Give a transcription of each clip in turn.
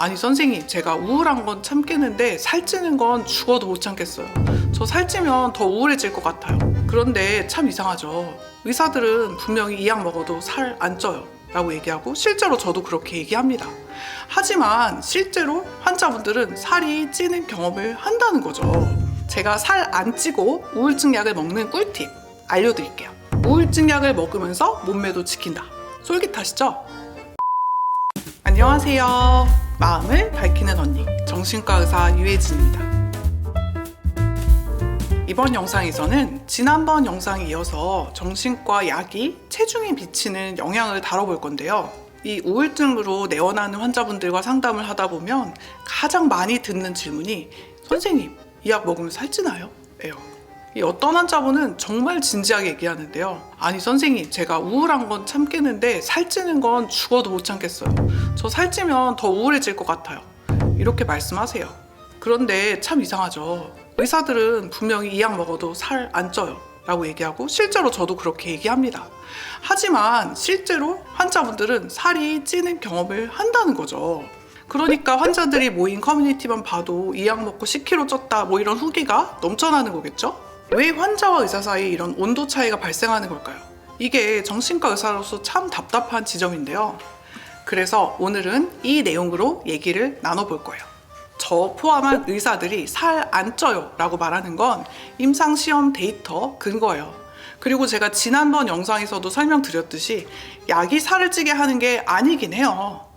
아니 선생님, 제가 우울한 건 참겠는데 살찌는 건 죽어도 못 참겠어요. 저 살찌면 더 우울해질 것 같아요. 그런데 참 이상하죠. 의사들은 분명히 이 약 먹어도 살 안 쪄요 라고 얘기하고, 실제로 저도 그렇게 얘기합니다. 하지만 실제로 환자분들은 살이 찌는 경험을 한다는 거죠. 제가 살 안 찌고 우울증 약을 먹는 꿀팁 알려드릴게요. 우울증 약을 먹으면서 몸매도 지킨다. 솔깃하시죠? 안녕하세요. 마음을 밝히는 언니, 정신과 의사 유혜진입니다. 이번 영상에서는 지난번 영상에 이어서 정신과 약이 체중에 미치는 영향을 다뤄볼 건데요. 이 우울증으로 내원하는 환자분들과 상담을 하다 보면 가장 많이 듣는 질문이, 선생님, 이 약 먹으면 살찌나요? 예요. 이 어떤 환자분은 정말 진지하게 얘기하는데요. 아니 선생님, 제가 우울한 건 참겠는데 살찌는 건 죽어도 못 참겠어요. 저 살찌면 더 우울해질 것 같아요. 이렇게 말씀하세요. 그런데 참 이상하죠. 의사들은 분명히 이 약 먹어도 살 안 쪄요 라고 얘기하고, 실제로 저도 그렇게 얘기합니다. 하지만 실제로 환자분들은 살이 찌는 경험을 한다는 거죠. 그러니까 환자들이 모인 커뮤니티만 봐도 이 약 먹고 10kg 쪘다 뭐 이런 후기가 넘쳐나는 거겠죠? 왜 환자와 의사 사이에 이런 온도 차이가 발생하는 걸까요? 이게 정신과 의사로서 참 답답한 지점인데요. 그래서 오늘은 이 내용으로 얘기를 나눠볼 거예요. 저 포함한 의사들이 살 안 쪄요 라고 말하는 건 임상시험 데이터 근거예요. 그리고 제가 지난번 영상에서도 설명드렸듯이 약이 살을 찌게 하는 게 아니긴 해요.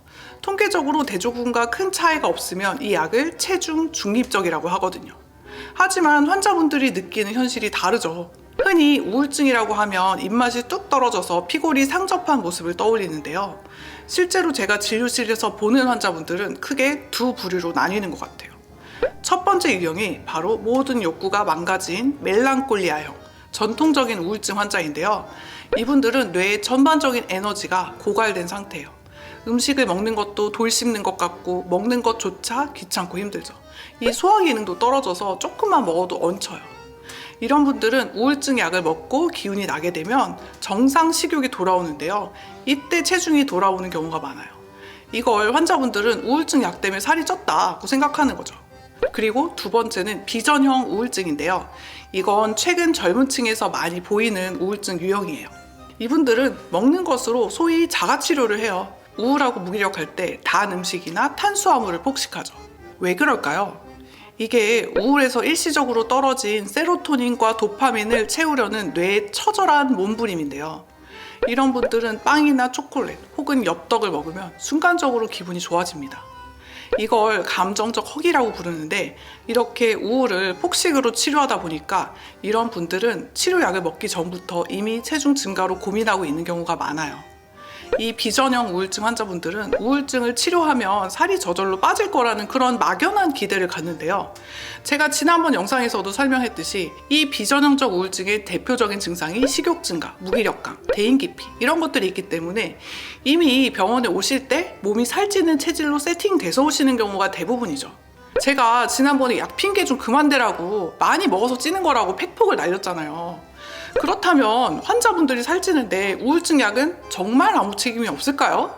통계적으로 대조군과 큰 차이가 없으면 이 약을 체중 중립적이라고 하거든요. 하지만 환자분들이 느끼는 현실이 다르죠. 흔히 우울증이라고 하면 입맛이 뚝 떨어져서 피골이 상접한 모습을 떠올리는데요. 실제로 제가 진료실에서 보는 환자분들은 크게 두 부류로 나뉘는 것 같아요. 첫 번째 유형이 바로 모든 욕구가 망가진 멜랑콜리아형, 전통적인 우울증 환자인데요. 이분들은 뇌의 전반적인 에너지가 고갈된 상태예요. 음식을 먹는 것도 돌 씹는 것 같고, 먹는 것조차 귀찮고 힘들죠. 이 소화 기능도 떨어져서 조금만 먹어도 얹혀요. 이런 분들은 우울증 약을 먹고 기운이 나게 되면 정상 식욕이 돌아오는데요. 이때 체중이 돌아오는 경우가 많아요. 이걸 환자분들은 우울증 약 때문에 살이 쪘다고 생각하는 거죠. 그리고 두 번째는 비전형 우울증인데요. 이건 최근 젊은 층에서 많이 보이는 우울증 유형이에요. 이분들은 먹는 것으로 소위 자가치료를 해요. 우울하고 무기력할 때 단 음식이나 탄수화물을 폭식하죠. 왜 그럴까요? 이게 우울에서 일시적으로 떨어진 세로토닌과 도파민을 채우려는 뇌의 처절한 몸부림인데요. 이런 분들은 빵이나 초콜릿 혹은 엽떡을 먹으면 순간적으로 기분이 좋아집니다. 이걸 감정적 허기라고 부르는데, 이렇게 우울을 폭식으로 치료하다 보니까 이런 분들은 치료약을 먹기 전부터 이미 체중 증가로 고민하고 있는 경우가 많아요. 이 비전형 우울증 환자분들은 우울증을 치료하면 살이 저절로 빠질 거라는 그런 막연한 기대를 갖는데요. 제가 지난번 영상에서도 설명했듯이 이 비전형적 우울증의 대표적인 증상이 식욕 증가, 무기력감, 대인 기피 이런 것들이 있기 때문에 이미 병원에 오실 때 몸이 살찌는 체질로 세팅돼서 오시는 경우가 대부분이죠. 제가 지난번에 약 핑계 좀 그만 대라고, 많이 먹어서 찌는 거라고 팩폭을 날렸잖아요. 그렇다면 환자분들이 살찌는데 우울증 약은 정말 아무 책임이 없을까요?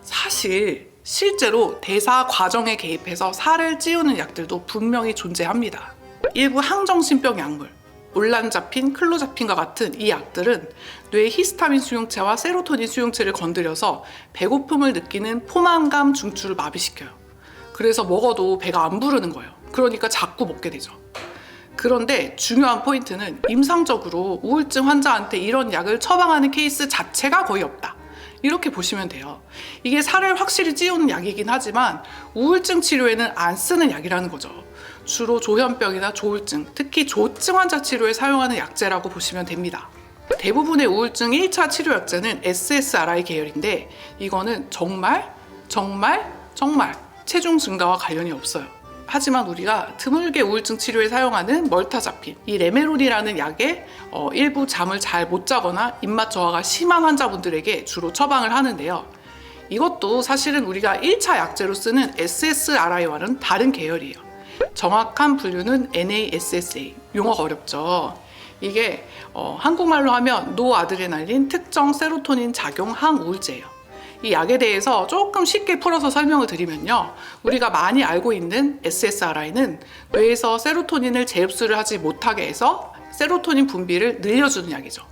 사실 실제로 대사 과정에 개입해서 살을 찌우는 약들도 분명히 존재합니다. 일부 항정신병 약물, 올란자핀, 클로자핀과 같은 이 약들은 뇌의 히스타민 수용체와 세로토닌 수용체를 건드려서 배고픔을 느끼는 포만감 중추를 마비시켜요. 그래서 먹어도 배가 안 부르는 거예요. 그러니까 자꾸 먹게 되죠. 그런데 중요한 포인트는 임상적으로 우울증 환자한테 이런 약을 처방하는 케이스 자체가 거의 없다. 이렇게 보시면 돼요. 이게 살을 확실히 찌우는 약이긴 하지만 우울증 치료에는 안 쓰는 약이라는 거죠. 주로 조현병이나 조울증, 특히 조증 환자 치료에 사용하는 약제라고 보시면 됩니다. 대부분의 우울증 1차 치료 약제는 SSRI 계열인데, 이거는 정말 체중 증가와 관련이 없어요. 하지만 우리가 드물게 우울증 치료에 사용하는 멀타자핀, 이 레메론이라는 약에 일부 잠을 잘 못 자거나 입맛 저하가 심한 환자분들에게 주로 처방을 하는데요. 이것도 사실은 우리가 1차 약제로 쓰는 SSRI와는 다른 계열이에요. 정확한 분류는 NASSA, 용어가 어렵죠. 이게 한국말로 하면 노아드레날린 특정 세로토닌 작용 항우울제예요. 이 약에 대해서 조금 쉽게 풀어서 설명을 드리면요. 우리가 많이 알고 있는 SSRI는 뇌에서 세로토닌을 재흡수를 하지 못하게 해서 세로토닌 분비를 늘려주는 약이죠.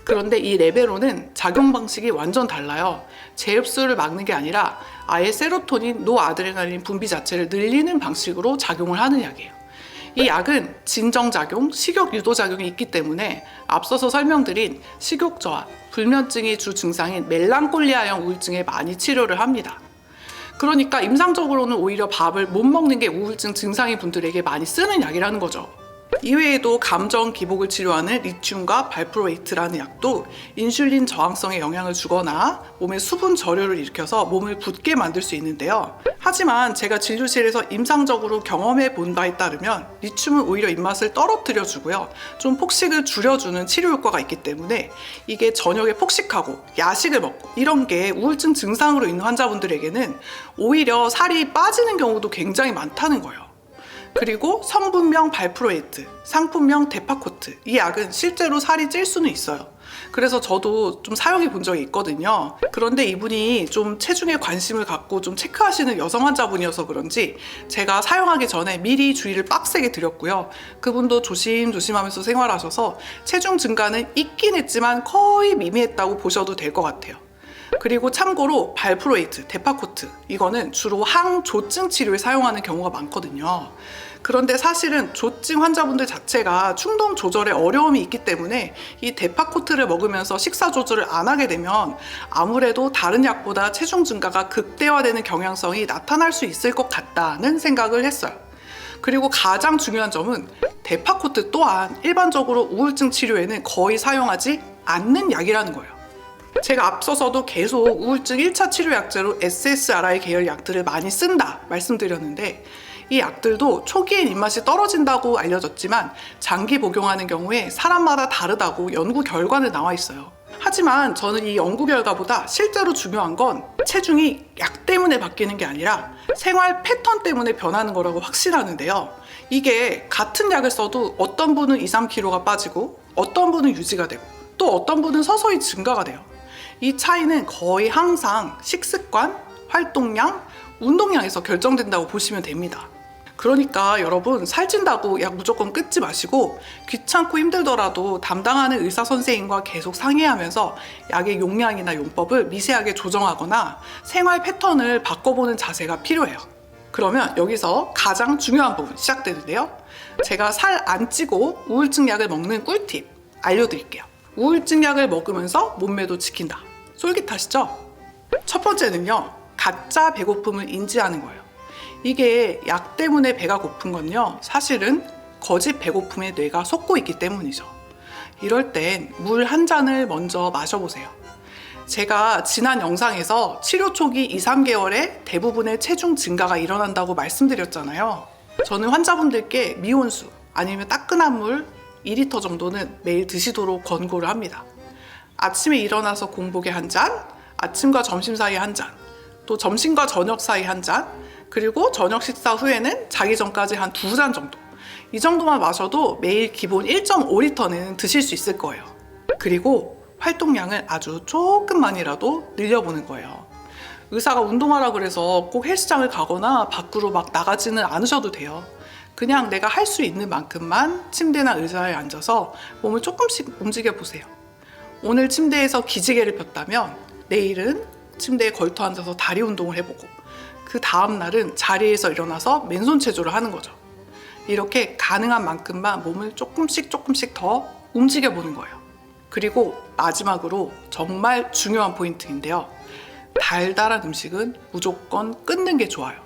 그런데 이 레베론은 작용 방식이 완전 달라요. 재흡수를 막는 게 아니라 아예 세로토닌, 노아드레날린 분비 자체를 늘리는 방식으로 작용을 하는 약이에요. 이 약은 진정작용, 식욕 유도작용이 있기 때문에 앞서서 설명드린 식욕 저하, 불면증의 주 증상인 멜랑콜리아형 우울증에 많이 치료를 합니다. 그러니까 임상적으로는 오히려 밥을 못 먹는 게 우울증 증상인 분들에게 많이 쓰는 약이라는 거죠. 이외에도 감정 기복을 치료하는 리튬과 발프로에이트라는 약도 인슐린 저항성에 영향을 주거나 몸에 수분 저류를 일으켜서 몸을 붓게 만들 수 있는데요. 하지만 제가 진료실에서 임상적으로 경험해 본 바에 따르면 리튬은 오히려 입맛을 떨어뜨려 주고요. 좀 폭식을 줄여주는 치료 효과가 있기 때문에 이게 저녁에 폭식하고 야식을 먹고 이런 게 우울증 증상으로 있는 환자분들에게는 오히려 살이 빠지는 경우도 굉장히 많다는 거예요. 그리고 성분명 발프로에이트, 상품명 데파코트, 이 약은 실제로 살이 찔 수는 있어요. 그래서 저도 좀 사용해 본 적이 있거든요. 그런데 이분이 좀 체중에 관심을 갖고 좀 체크하시는 여성 환자분이어서 그런지 제가 사용하기 전에 미리 주의를 빡세게 드렸고요. 그분도 조심조심하면서 생활하셔서 체중 증가는 있긴 했지만 거의 미미했다고 보셔도 될 것 같아요. 그리고 참고로 발프로에이트, 데파코트 이거는 주로 항조증 치료에 사용하는 경우가 많거든요. 그런데 사실은 조증 환자분들 자체가 충동 조절에 어려움이 있기 때문에 이 데파코트를 먹으면서 식사 조절을 안 하게 되면 아무래도 다른 약보다 체중 증가가 극대화되는 경향성이 나타날 수 있을 것 같다는 생각을 했어요. 그리고 가장 중요한 점은 데파코트 또한 일반적으로 우울증 치료에는 거의 사용하지 않는 약이라는 거예요. 제가 앞서서도 계속 우울증 1차 치료약제로 SSRI 계열 약들을 많이 쓴다 말씀드렸는데 이 약들도 초기엔 입맛이 떨어진다고 알려졌지만 장기 복용하는 경우에 사람마다 다르다고 연구 결과는 나와 있어요. 하지만 저는 이 연구 결과보다 실제로 중요한 건 체중이 약 때문에 바뀌는 게 아니라 생활 패턴 때문에 변하는 거라고 확신하는데요. 이게 같은 약을 써도 어떤 분은 2, 3kg가 빠지고 어떤 분은 유지가 되고 또 어떤 분은 서서히 증가가 돼요. 이 차이는 거의 항상 식습관, 활동량, 운동량에서 결정된다고 보시면 됩니다. 그러니까 여러분 살찐다고 약 무조건 끊지 마시고 귀찮고 힘들더라도 담당하는 의사 선생님과 계속 상의하면서 약의 용량이나 용법을 미세하게 조정하거나 생활 패턴을 바꿔보는 자세가 필요해요. 그러면 여기서 가장 중요한 부분 시작되는데요. 제가 살 안 찌고 우울증 약을 먹는 꿀팁 알려드릴게요. 우울증 약을 먹으면서 몸매도 지킨다. 솔깃하시죠? 첫 번째는요. 가짜 배고픔을 인지하는 거예요. 이게 약 때문에 배가 고픈 건요. 사실은 거짓 배고픔에 뇌가 속고 있기 때문이죠. 이럴 땐 물 한 잔을 먼저 마셔보세요. 제가 지난 영상에서 치료 초기 2, 3개월에 대부분의 체중 증가가 일어난다고 말씀드렸잖아요. 저는 환자분들께 미온수 아니면 따끈한 물 2리터 정도는 매일 드시도록 권고를 합니다. 아침에 일어나서 공복에 한 잔, 아침과 점심 사이에 한 잔, 또 점심과 저녁 사이 한 잔, 그리고 저녁 식사 후에는 자기 전까지 한 2잔 정도. 이 정도만 마셔도 매일 기본 1.5리터는 드실 수 있을 거예요. 그리고 활동량을 아주 조금만이라도 늘려보는 거예요. 의사가 운동하라 그래서 꼭 헬스장을 가거나 밖으로 막 나가지는 않으셔도 돼요. 그냥 내가 할 수 있는 만큼만 침대나 의자에 앉아서 몸을 조금씩 움직여 보세요. 오늘 침대에서 기지개를 폈다면 내일은 침대에 걸터 앉아서 다리 운동을 해보고 그 다음 날은 자리에서 일어나서 맨손 체조를 하는 거죠. 이렇게 가능한 만큼만 몸을 조금씩 더 움직여 보는 거예요. 그리고 마지막으로 정말 중요한 포인트인데요. 달달한 음식은 무조건 끊는 게 좋아요.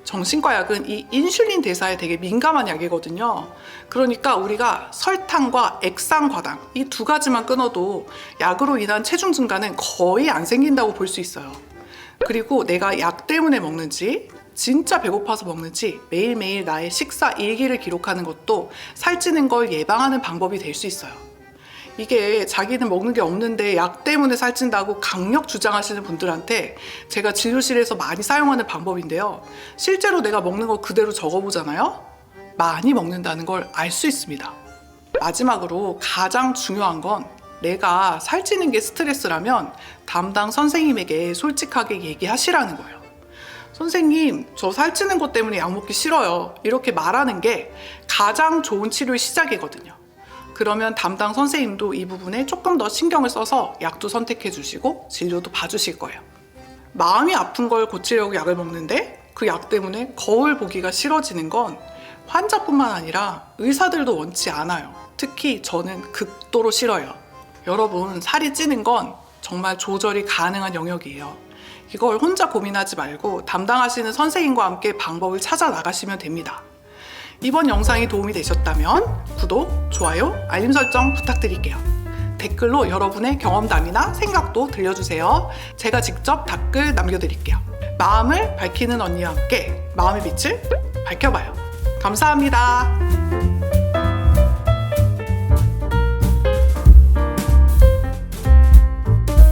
정신과 약은 이 인슐린 대사에 되게 민감한 약이거든요. 그러니까 우리가 설탕과 액상 과당 이 두 가지만 끊어도 약으로 인한 체중 증가는 거의 안 생긴다고 볼 수 있어요. 그리고 내가 약 때문에 먹는지 진짜 배고파서 먹는지 매일매일 나의 식사 일기를 기록하는 것도 살찌는 걸 예방하는 방법이 될 수 있어요. 이게 자기는 먹는 게 없는데 약 때문에 살찐다고 강력 주장하시는 분들한테 제가 진료실에서 많이 사용하는 방법인데요. 실제로 내가 먹는 거 그대로 적어보잖아요. 많이 먹는다는 걸 알 수 있습니다. 마지막으로 가장 중요한 건 내가 살찌는 게 스트레스라면 담당 선생님에게 솔직하게 얘기하시라는 거예요. 선생님, 저 살찌는 것 때문에 약 먹기 싫어요. 이렇게 말하는 게 가장 좋은 치료의 시작이거든요. 그러면 담당 선생님도 이 부분에 조금 더 신경을 써서 약도 선택해 주시고 진료도 봐주실 거예요. 마음이 아픈 걸 고치려고 약을 먹는데 그 약 때문에 거울 보기가 싫어지는 건 환자뿐만 아니라 의사들도 원치 않아요. 특히 저는 극도로 싫어요. 여러분, 살이 찌는 건 정말 조절이 가능한 영역이에요. 이걸 혼자 고민하지 말고 담당하시는 선생님과 함께 방법을 찾아 나가시면 됩니다. 이번 영상이 도움이 되셨다면 구독, 좋아요, 알림 설정 부탁드릴게요. 댓글로 여러분의 경험담이나 생각도 들려주세요. 제가 직접 댓글 남겨드릴게요. 마음을 밝히는 언니와 함께 마음의 빛을 밝혀봐요. 감사합니다.